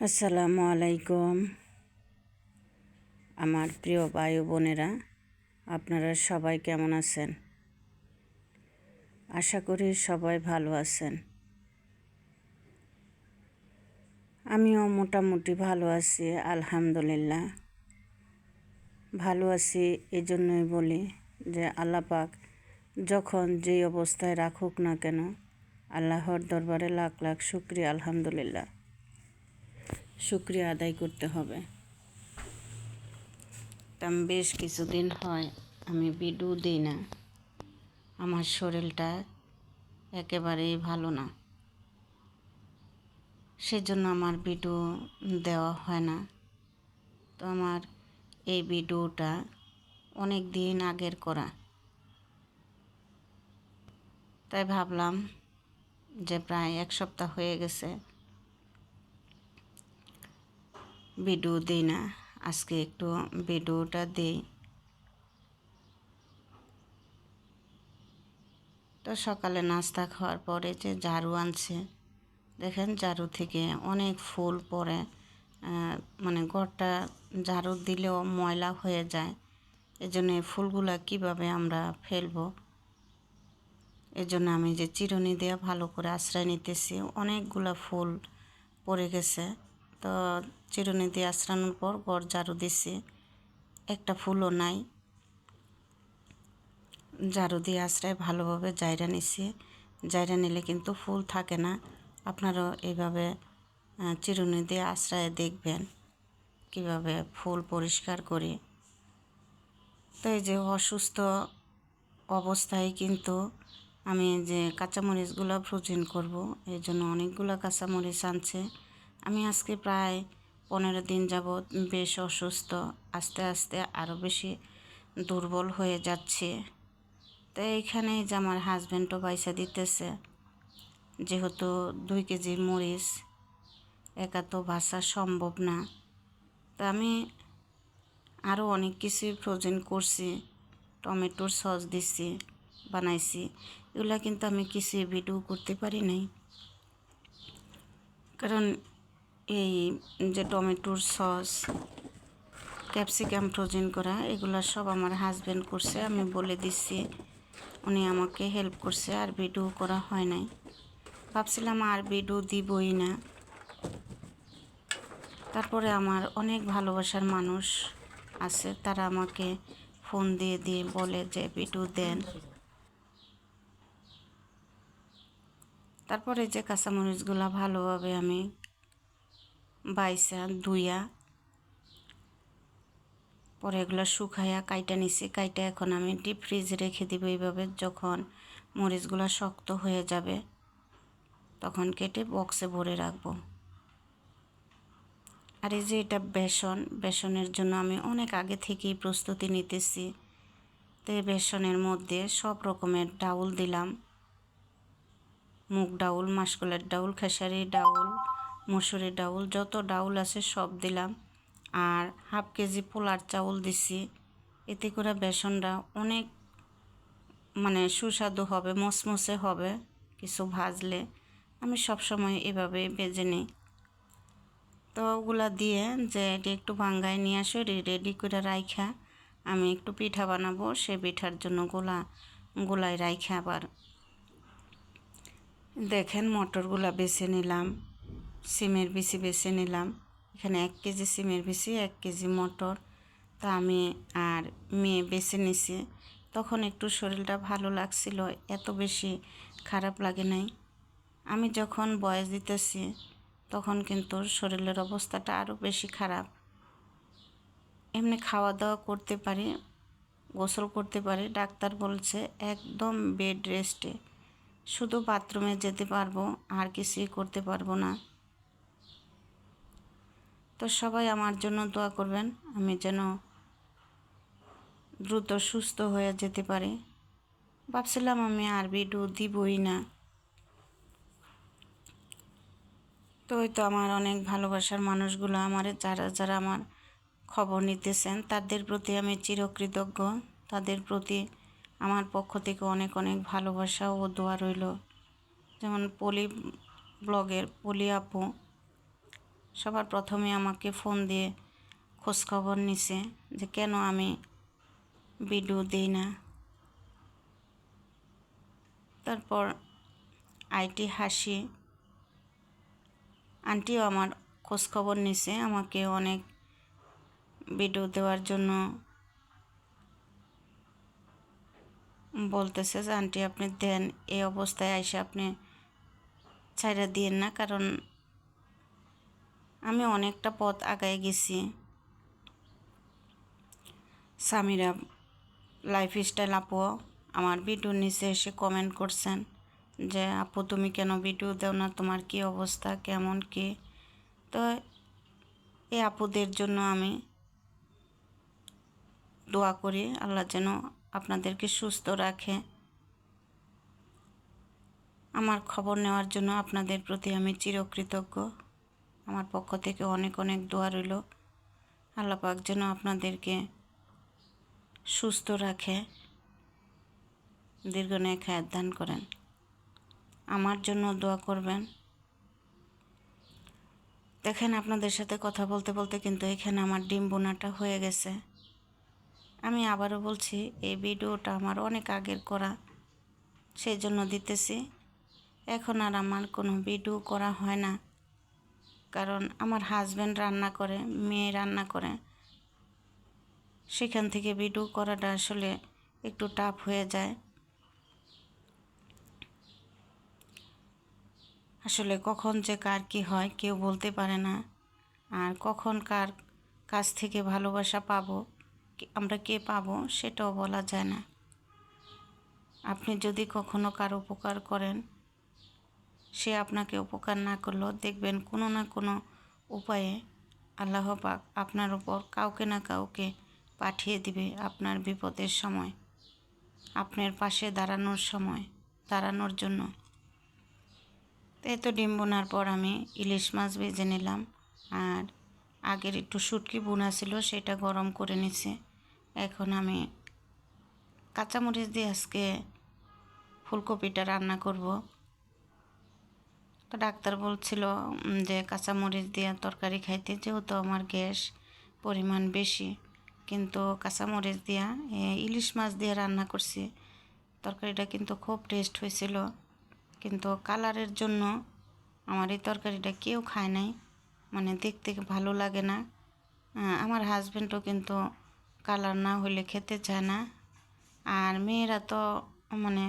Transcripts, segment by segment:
আসসালামু আলাইকুম আমার প্রিয় ভাই ও বোনেরা, আপনারা সবাই কেমন আছেন? আশা করি সবাই ভালো আছেন। আমিও মোটামুটি ভালো আছি, আলহামদুলিল্লাহ। ভালো আছি এই জন্যই বলি যে আল্লাহ পাক যখন যেই অবস্থায় রাখুক না কেন, আল্লাহর দরবারে লাখ লাখ শুকরিয়া, আলহামদুলিল্লাহ, শুকরিয়া আদায় করতে হবে। আমি বেশ কিছুদিন হয় আমি ভিডিও দিই না, আমার শরীরটা একেবারেই ভালো না, সেজন্য আমার ভিডিও দেওয়া হয় না। তো আমার এই ভিডিওটা অনেক দিন আগের করা, তাই ভাবলাম যে প্রায় এক সপ্তাহ হয়ে গেছে ভিডিও দিই না, আজকে একটু ভিডিওটা দিই। তো সকালে নাস্তা খাওয়ার পরে যে ঝাড়ু আনছে, দেখেন ঝাড়ু থেকে অনেক ফুল পড়ে, মানে ঘরটা ঝাড়ু দিলেও ময়লা হয়ে যায়। এজন্য এই ফুলগুলা কীভাবে আমরা ফেলবো, এজন্য আমি যে চিরুনি দিয়ে ভালো করে আশ্রয় নিতেছি। অনেকগুলা ফুল পড়ে গেছে, তো চিরুনি দিয়ে আশ্রানোর পর ঘর ঝাড়ু দিছি, একটা ফুলও নাই। ঝাড়ু দিয়ে আশ্রয় ভালোভাবে জায়রা নিছি। জায়রা নিলে কিন্তু ফুল থাকে না। আপনারাও এইভাবে চিরুনি দিয়ে আশ্রয়ে দেখবেন কিভাবে ফুল পরিষ্কার করি। তো এই যে অসুস্থ অবস্থায় কিন্তু আমি যে কাঁচামরিচগুলো ফ্রোজেন করব, এই জন্য অনেকগুলো কাঁচামরিচ আনছে। আমি আজকে প্রায় 15 দিন যাবৎ বেশ অসুস্থ, আস্তে আস্তে আরও বেশি দুর্বল হয়ে যাচ্ছে। তো এইখানে যে আমার হাজব্যান্ডও পয়সা দিতেছে, যেহেতু 2 কেজি মরিচ একা তো ভাজা সম্ভব না। তো আমি আরও অনেক কিছুই ফ্রোজেন করছি, টমেটোর সস দিছি, বানাইছি। এগুলো কিন্তু আমি কিছুই ভিডিও করতে পারি নাই, কারণ এই যে টমেটোর সস, ক্যাপসিকাম ফ্রোজেন করা, এগুলো সব আমার হাজব্যান্ড করছে। আমি বলে দিচ্ছি, উনি আমাকে হেল্প করছে, আর ভিডিও করা হয় নাই। ভাবছিলাম আর ভিডিও দিবই না। তারপরে আমার অনেক ভালোবাসার মানুষ আছে, তারা আমাকে ফোন দিয়ে দিয়ে বলে যে ভিডিও দেন। তারপরে যে কাঁচামরিচগুলো ভালোভাবে আমি বাইসা ধুইয়া পরে এগুলো শুকাইয়া কাইটা নিছি। কাইটা এখন আমি ডিপ ফ্রিজে রেখে দিব। এইভাবে যখন মরিচগুলো শক্ত হয়ে যাবে তখন কেটে বক্সে ভরে রাখবো। আর এই যে এটা বেসনের জন্য আমি অনেক আগে থেকেই প্রস্তুতি নিতেছি। তো এই বেসনের মধ্যে সব রকমের ডাউল দিলাম, মুগ ডাউল, মাসকলাইর ডাউল, খেসারি ডাউল, মসুরি ডাউল, যত ডাউল আছে সব দিলাম। আর হাফ কেজি পোলার চাউল দিছি। এতে করে বেসনটা অনেক সুস্বাদু হবে, মসমসে হবে কিছু ভাজলে। আমি সবসময় এভাবে ভেজে নিই। তো ওগুলা দিয়ে যে এটি একটু ভাঙ্গায় নিয়ে আসো, রেডি করে রাইখা আমি একটু পিঠা বানাবো। সে পিঠার জন্য গোলায় রাইখা আবার দেখেন মটরগুলা বেছে নিলাম, সিমের বিচি বেছে নিলাম। এখানে 1 কেজি সিমের বিচি, 1 কেজি মটর। তা আমি আর মেয়ে বেছে নিছি। তখন একটু শরীরটা ভালো লাগছিল, এত বেশি খারাপ লাগে নাই। আমি যখন বয়স দিতেছি তখন কিন্তু শরীরের অবস্থাটা আরও বেশি খারাপ। এমনি খাওয়া দাওয়া করতে পারি, গোসল করতে পারি, ডাক্তার বলছে একদম বেড রেস্টে, শুধু বাথরুমে যেতে পারবো, আর কিছুই করতে পারবো না। তো সবাই আমার জন্য দোয়া করবেন, আমি যেন দ্রুত সুস্থ হয়ে যেতে পারি। ভাবছিলাম আমি আর ভিডিও দিবই না। তো ওই তো আমার অনেক ভালোবাসার মানুষগুলো, যারা যারা আমার খবর নিতেছেন, তাদের প্রতি আমি চিরকৃতজ্ঞ। তাদের প্রতি আমার পক্ষ থেকে অনেক অনেক ভালোবাসা ও দোয়া রইল। যেমন পলি ব্লগের পলি আপু, সবার প্রথমে আমাকে ফোন দিয়ে খোঁজখবর নিছে যে কেন আমি ভিডিও দিই না। তারপর আইটি হাসি আন্টিও আমার খোঁজখবর নিছে, আমাকে অনেক ভিডিও দেওয়ার জন্য বলতেছে যে আন্টি আপনি দেন, এই অবস্থায় আইসা আপনি ছাইড়া দিয়েন না, কারণ আমি অনেকটা পথ আগায় গেছি। সামিরা লাইফস্টাইল আপু আমার ভিডিওর নিচে এসে কমেন্ট করছেন যে আপু তুমি কেন ভিডিও দাও না, তোমার কি অবস্থা, কেমন কি। তো এই আপুদের জন্য আমি দোয়া করি আল্লাহ যেন আপনাদেরকে সুস্থ রাখে। আমার খবর নেওয়ার জন্য আপনাদের প্রতি আমি চিরকৃতজ্ঞ। আমার পক্ষ থেকে অনেক অনেক দোয়া রইল। আল্লাহ পাক যেন আপনাদেরকে সুস্থ রাখে, দীর্ঘনেক হায়াত দান করেন। আমার জন্য দোয়া করবেন। দেখেন আপনাদের সাথে কথা বলতে বলতে কিন্তু এখানে আমার ডিম বোনাটা হয়ে গেছে। আমি আবারও বলছি এই ভিডিওটা আমার অনেক আগের করা, সেই জন্য দিতেছি। এখন আর আমার কোনো ভিডিও করা হয় না, কারণ আমার হাজব্যান্ড রান্না করে, মেয়ে রান্না করে, সেখান থেকে ভিডিও করাটা আসলে একটু টাফ হয়ে যায়। আসলে কখন যে কার কী হয় কেউ বলতে পারে না, আর কখন কার কাছ থেকে ভালোবাসা পাবো, আমরা কে পাবো সেটাও বলা যায় না। আপনি যদি কখনো কার উপকার করেন, সে আপনাকে উপকার না করলেও দেখবেন কোনো না কোনো উপায়ে আল্লাহ পাক আপনার উপর কাউকে না কাউকে পাঠিয়ে দিবে আপনার বিপদের সময়, আপনার পাশে দাঁড়ানোর জন্য। এই তো ডিম বোনার পর আমি ইলিশ মাছ ভেজে নিলাম, আর আগের একটু শুটকি বোনা ছিল সেটা গরম করে নিছি। এখন আমি কাঁচামরিচ দিয়ে আজকে ফুলকপিটা রান্না করব। তো ডাক্তার বলছিল যে কাঁচামরিচ দিয়ে তরকারি খাইতে, যেহেতু আমার গ্যাস পরিমাণ বেশি, কিন্তু কাঁচামরিচ দিয়া ইলিশ মাছ দিয়ে রান্না করছি। তরকারিটা কিন্তু খুব টেস্ট হয়েছিল, কিন্তু কালারের জন্য আমার এই তরকারিটা কেউ খায় নাই, মানে দেখতে ভালো লাগে না। আমার হাজব্যান্ডও কিন্তু কালার না হলে খেতে চায় না। আর মেয়েরা তো মানে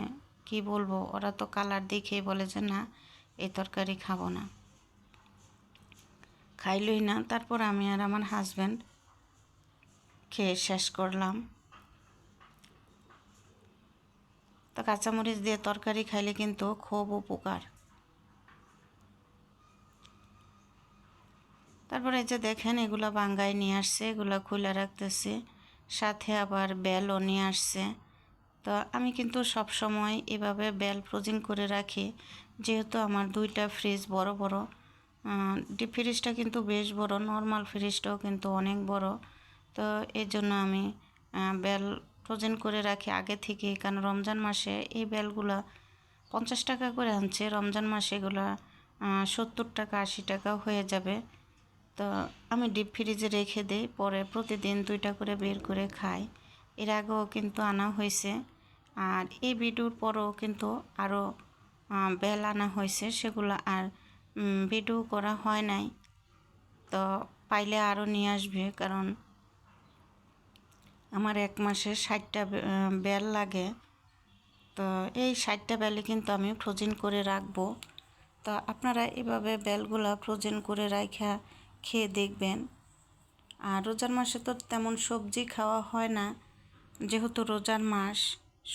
কি বলবো, ওরা তো কালার দেখেই বলে যে না এই তরকারি খাবো না, খাইলই না। তারপর আমি আর আমার হাজব্যান্ড খেয়ে শেষ করলাম। তো কাঁচামরিচ দিয়ে তরকারি খাইলে কিন্তু খুব উপকার। তারপরে এই যে দেখেন এগুলো বাঙ্গায় নিয়ে আসছে, এগুলো খুলে রাখতেছে, সাথে আবার বেলও নিয়ে আসছে। তো আমি কিন্তু সব সময় এভাবে বেল ফ্রোজিং করে রাখি, যেহেতু আমার দুইটা ফ্রিজ বড় বড়। ডিপ ফ্রিজটা কিন্তু বেশ বড়, নর্মাল ফ্রিজটাও কিন্তু অনেক বড়। তো এই জন্য আমি বেল ফ্রোজেন করে রাখি আগে থেকে, কারণ রমজান মাসে এই বেলগুলা 50 টাকা করে আনছে, রমজান মাসে এগুলা 70 টাকা 80 টাকা হয়ে যাবে। তো আমি ডিপ ফ্রিজে রেখে দিই, পরে প্রতিদিন 2টা করে বের করে খাই। এর আগেও কিন্তু আনা হয়েছে, আর এই ভিডিওর পরেও কিন্তু আরও বেল আনা হয়েছে, সেগুলো আর ভিডিও করা হয় নাই। তো পাইলে আরও নিয়ে আসবে, কারণ আমার 1 মাসে 60টা বেল লাগে। তো এই 60টা বেলে কিন্তু আমি ফ্রোজেন করে রাখবো। তো আপনারা এভাবে বেলগুলা ফ্রোজেন করে রাখা খেয়ে দেখবেন। আর রোজার মাসে তো তেমন সবজি খাওয়া হয় না, যেহেতু রোজার মাস,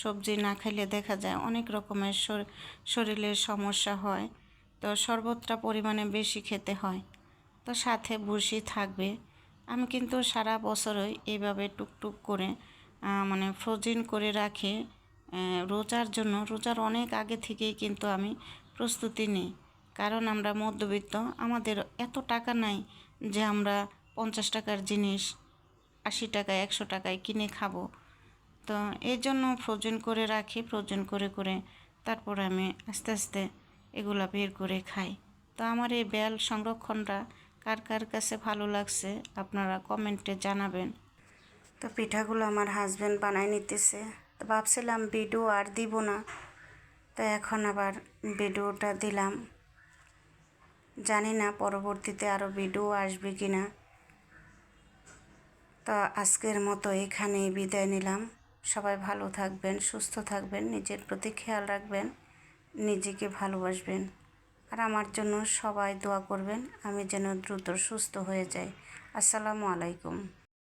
সবজি না খাইলে দেখা যায় অনেক রকমের শরীরের সমস্যা হয়। তো শরবতটা পরিমাণে বেশি খেতে হয়, তো সাথে ভুসি থাকবে। আমি কিন্তু সারা বছরই এইভাবে টুকটুক করে মানে ফ্রোজেন করে রাখি রোজার জন্য। রোজার অনেক আগে থেকেই কিন্তু আমি প্রস্তুতি নিই, কারণ আমরা মধ্যবিত্ত, আমাদের এত টাকা নাই যে আমরা 50 টাকার জিনিস 80 টাকায় 100 টাকায় কিনে খাবো। তো এই জন্য ফ্রোজেন করে রাখি, ফ্রোজেন করে করে তারপরে আমি আস্তে আস্তে এগুলা বের করে খাই। তো আমার এই বেল সংরক্ষণটা কার কার কাছে ভালো লাগছে আপনারা কমেন্টে জানাবেন। তো পিঠাগুলো আমার হাজব্যান্ড বানাই নিতেছে। তো ভাবছিলাম ভিডিও আর দিব না, তো এখন আবার ভিডিওটা দিলাম। জানি না পরবর্তীতে আরও ভিডিও আসবে কি না। তো আজকের মতো এখানেই বিদায় নিলাম। সবাই ভালো থাকবেন, সুস্থ থাকবেন, নিজের প্রতি খেয়াল রাখবেন, নিজেকে ভালোবাসবেন। আর আমার জন্য সবাই দোয়া করবেন, আমি যেন দ্রুত সুস্থ হয়ে যাই। আসসালামু আলাইকুম।